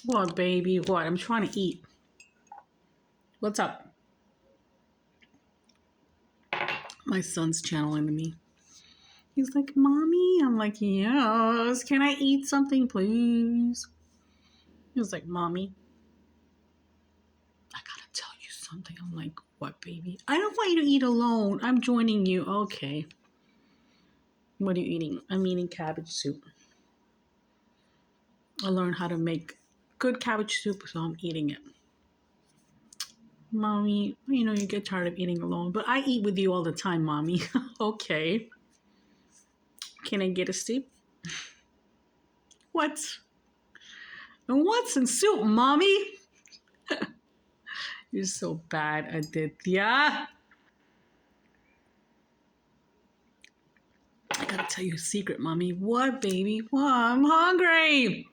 What, baby? What? I'm trying to eat. What's up? My son's channeling me. He's like, Mommy. I'm like, yes. Can I eat something, please? He was like, Mommy, I gotta tell you something. I'm like, what, baby? I don't want you to eat alone. I'm joining you. Okay. What are you eating? I'm eating cabbage soup. I learned how to make good cabbage soup, so I'm eating it. Mommy, you get tired of eating alone, but I eat with you all the time, Mommy. Okay. Can I get a soup? What? And what's in soup, Mommy? You're so bad, Aditya. I gotta tell you a secret, Mommy. What, baby? What? I'm hungry.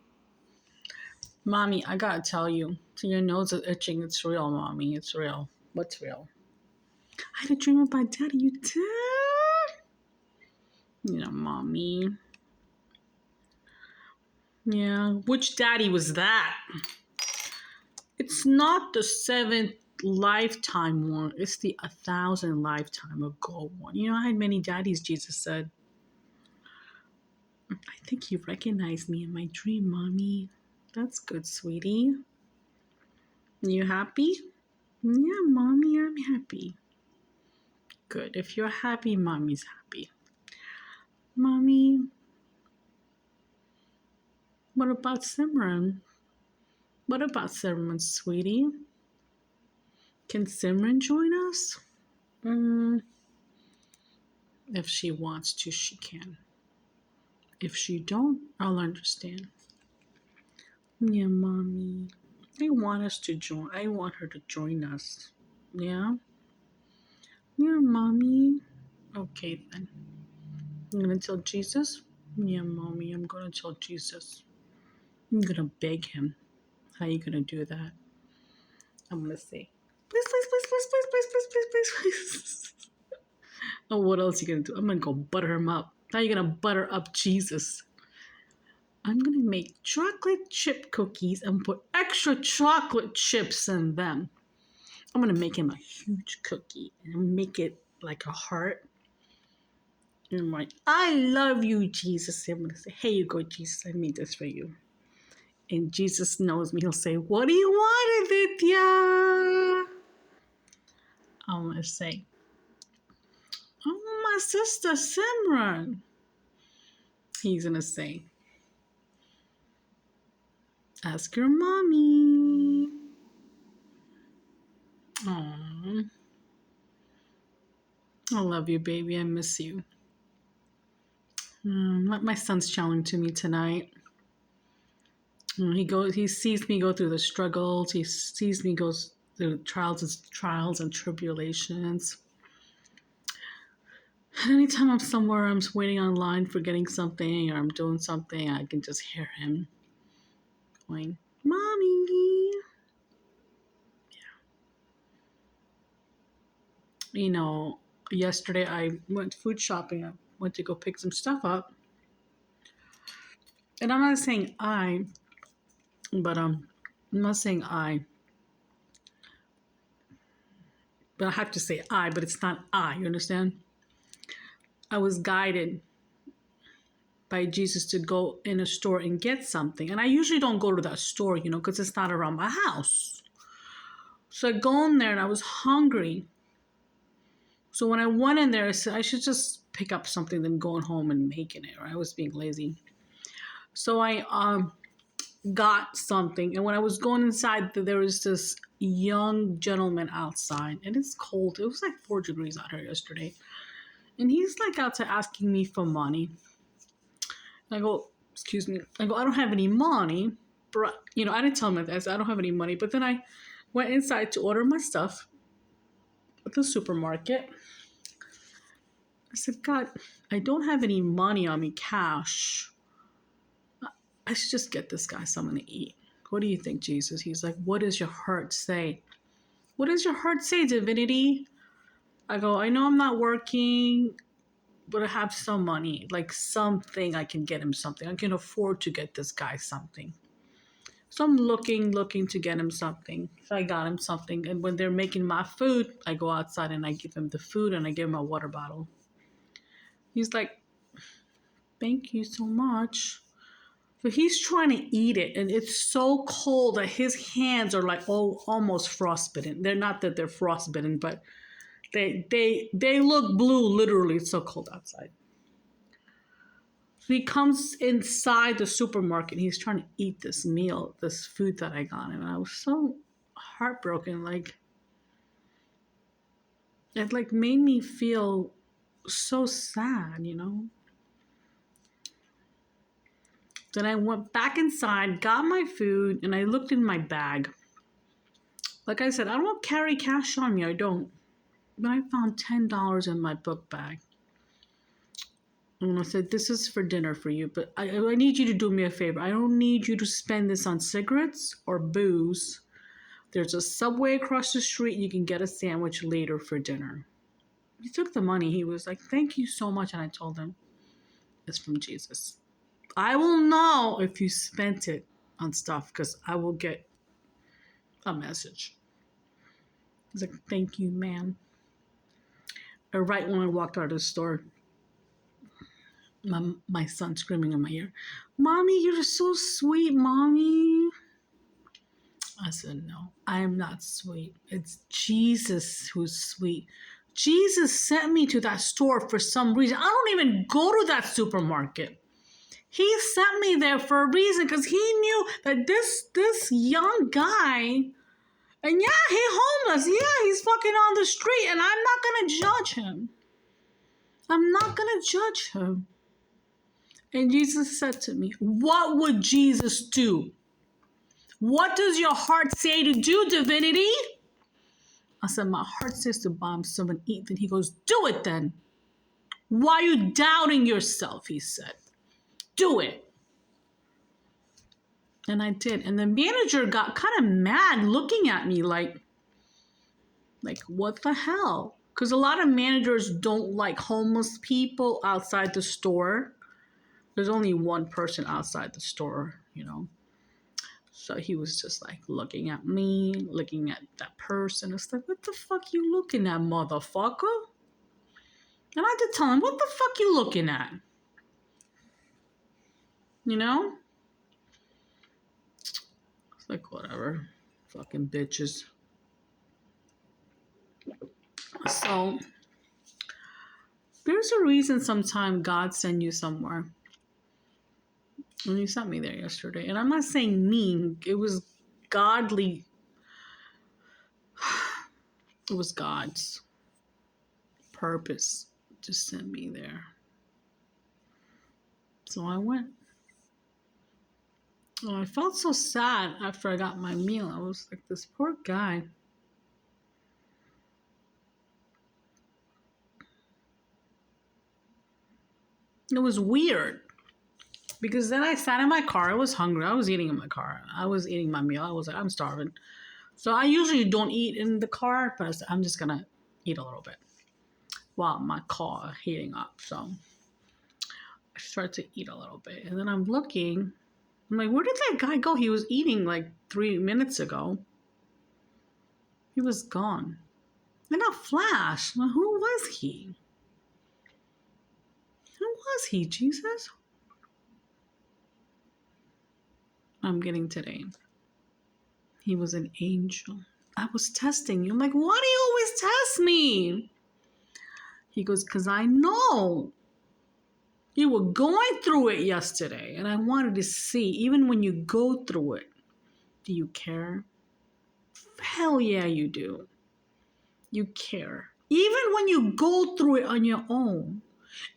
Mommy, I gotta tell you. So your nose is itching. It's real, Mommy. It's real. What's real? I had a dream about Daddy. You did? Mommy. Yeah. Which daddy was that? It's not the 7th lifetime one. It's the 1,000 lifetime ago one. I had many daddies, Jesus said. I think you recognized me in my dream, Mommy. That's good, sweetie. You happy? Yeah, Mommy, I'm happy. Good. If you're happy, Mommy's happy. Mommy, what about Simran? What about Simran, sweetie? Can Simran join us? If she wants to, she can. If she don't, I'll understand. Yeah, Mommy. I want us to join. I want her to join us. Yeah? Yeah, Mommy. Okay, then. I'm going to tell Jesus? Yeah, Mommy, I'm going to tell Jesus. I'm going to beg him. How are you going to do that? I'm going to say, please, please, please, please, please, please, please, please, please, please. Oh, what else are you going to do? I'm going to go butter him up. How are you going to butter up Jesus? I'm going to make chocolate chip cookies and put extra chocolate chips in them. I'm going to make him a huge cookie and make it like a heart. And I'm like, I love you, Jesus. I'm going to say, here you go, Jesus. I made this for you. And Jesus knows me. He'll say, what do you want, Aditya? I'm going to say, oh, my sister Simran. He's going to say, ask your mommy. Aww. I love you, baby. I miss you. My son's challenging to me tonight. He sees me go through the struggles. He sees me go through trials and tribulations. And anytime I'm somewhere, I'm waiting online for getting something or I'm doing something, I can just hear him going, Mommy. Yesterday I went food shopping. I went to go pick some stuff up. And I'm not saying but I'm not saying but I have to say but it's not you understand? I was guided by Jesus to go in a store and get something. And I usually don't go to that store, because it's not around my house. So I go in there and I was hungry. So when I went in there, I said, I should just pick up something than going home and making it, or I was being lazy. So I got something. And when I was going inside, there was this young gentleman outside. And it's cold. It was like 4 degrees out here yesterday. And he's like out to asking me for money. And I go, excuse me. I go, I don't have any money. But, I didn't tell him that. I said, I don't have any money. But then I went inside to order my stuff at the supermarket. I said, God, I don't have any money on me, cash. I should just get this guy something to eat. What do you think, Jesus? He's like, what does your heart say? What does your heart say, divinity? I go, I know I'm not working, but I have some money, like something I can get him something. I can afford to get this guy something. So I'm looking to get him something. So I got him something. And when they're making my food, I go outside and I give him the food and I give him a water bottle. He's like, thank you so much. So he's trying to eat it, and it's so cold that his hands are like almost frostbitten. They're not that they're frostbitten, but they look blue. Literally, it's so cold outside. So he comes inside the supermarket. He's trying to eat this meal, this food that I got him, and I was so heartbroken. Like it like made me feel so sad, you know. Then I went back inside, got my food, and I looked in my bag. Like I said, I don't carry cash on me. I don't. But I found $10 in my book bag. And I said, this is for dinner for you, but I need you to do me a favor. I don't need you to spend this on cigarettes or booze. There's a Subway across the street. You can get a sandwich later for dinner. He took the money. He was like, thank you so much. And I told him, it's from Jesus. I will know if you spent it on stuff because I will get a message. He's like, thank you, man. And right when I walked out of the store, my son screaming in my ear, Mommy, you're so sweet, Mommy. I said, no, I am not sweet. It's Jesus who's sweet. Jesus sent me to that store for some reason. I don't even go to that supermarket. He sent me there for a reason because he knew that this young guy, and yeah, he's homeless. Yeah, he's fucking on the street, and I'm not going to judge him. I'm not going to judge him. And Jesus said to me, what would Jesus do? What does your heart say to do, divinity? I said, my heart says to buy him some and eat. Then he goes, do it then. Why are you doubting yourself? He said, do it. And I did. And the manager got kind of mad looking at me like what the hell? Because a lot of managers don't like homeless people outside the store. There's only one person outside the store, you know. So he was just like looking at me, looking at that person. It's like, what the fuck you looking at, motherfucker? And I had to tell him, what the fuck you looking at? You know? It's like, whatever. Fucking bitches. So, there's a reason sometimes God send you somewhere. And he sent me there yesterday. And I'm not saying mean. It was godly. It was God's purpose to send me there. So I went. Oh, I felt so sad after I got my meal. I was like, this poor guy. It was weird. Because then I sat in my car. I was hungry. I was eating in my car. I was eating my meal. I was like, I'm starving. So I usually don't eat in the car, but I said, I'm just going to eat a little bit while my car heating up. So I started to eat a little bit. And then I'm looking. I'm like, where did that guy go? He was eating like 3 minutes ago. He was gone. Then a flash. Well, who was he? Who was he, Jesus? I'm getting today. He was an angel. I was testing you. I'm like, why do you always test me? He goes, because I know you were going through it yesterday. And I wanted to see, even when you go through it, do you care? Hell yeah, you do. You care. Even when you go through it on your own,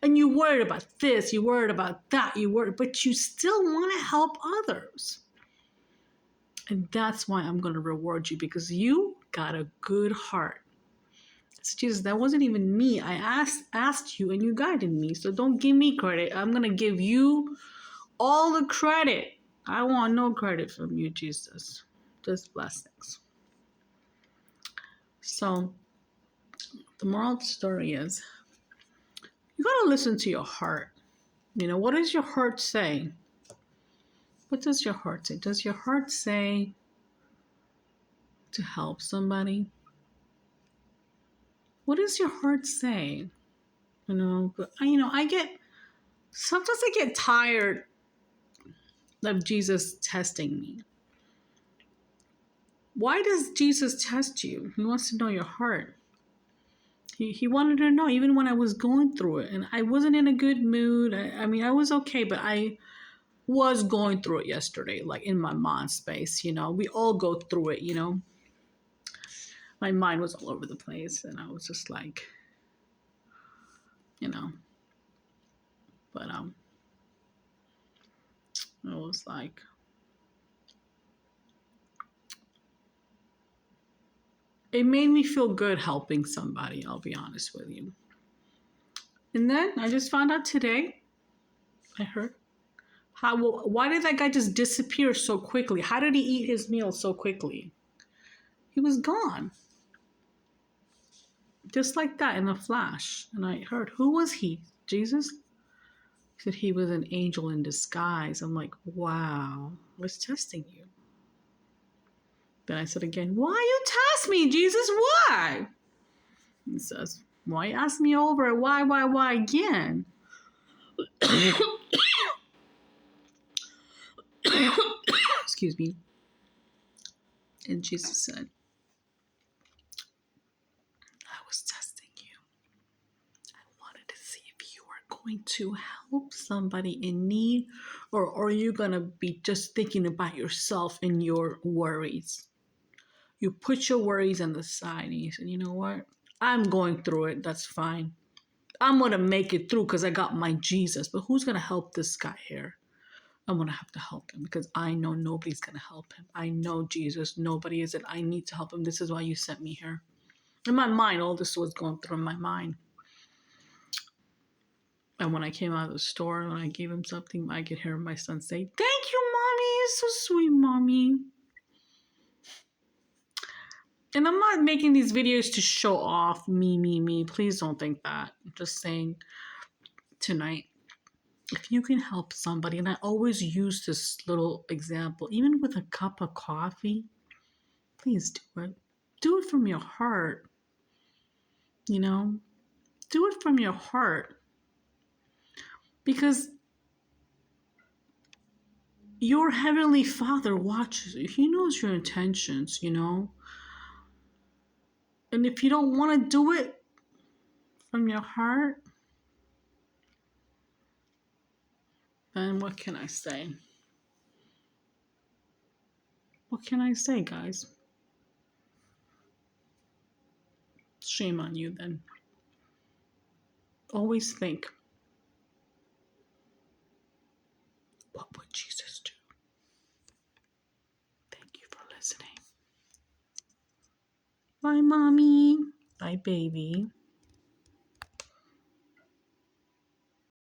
and you worried about this, you worried about that, but you still want to help others. And that's why I'm going to reward you, because you got a good heart. So Jesus, that wasn't even me. I asked you and you guided me. So don't give me credit. I'm going to give you all the credit. I want no credit from you, Jesus. Just blessings. So the moral of the story is, you got to listen to your heart. You know, what does your heart say? What does your heart say? Does your heart say to help somebody? What does your heart say? I get, sometimes I get tired of Jesus testing me. Why does Jesus test you? He wants to know your heart. He wanted to know, even when I was going through it, and I wasn't in a good mood. I was okay, but I was going through it yesterday, like in my mind space. We all go through it. My mind was all over the place, and I was just like, you know, but it was like, it made me feel good helping somebody. I'll be honest with you. And then I just found out today. I heard why did that guy just disappear so quickly? How did he eat his meal so quickly? He was gone. Just like that in a flash. And I heard, who was he? Jesus? He said he was an angel in disguise. I'm like, wow, what's testing you? Then I said again, why you test me, Jesus? Why? He says, why you ask me over? Why again? Excuse me. And Jesus said, I was testing you. I wanted to see if you are going to help somebody in need, or are you going to be just thinking about yourself and your worries? You put your worries on the side and you said, you know what? I'm going through it. That's fine. I'm going to make it through because I got my Jesus. But who's going to help this guy here? I'm going to have to help him because I know nobody's going to help him. I know Jesus. Nobody is it. I need to help him. This is why you sent me here. In my mind, all this was going through my mind. And when I came out of the store and I gave him something, I could hear my son say, thank you, Mommy. You're so sweet, Mommy. And I'm not making these videos to show off me. Please don't think that. I'm just saying tonight, if you can help somebody, and I always use this little example, even with a cup of coffee, please do it. Do it from your heart. Do it from your heart. Because your Heavenly Father watches you. He knows your intentions, And if you don't want to do it from your heart, then what can I say? What can I say, guys? Shame on you then. Always think, what would Jesus do? Thank you for listening. Bye, Mommy. Bye, baby.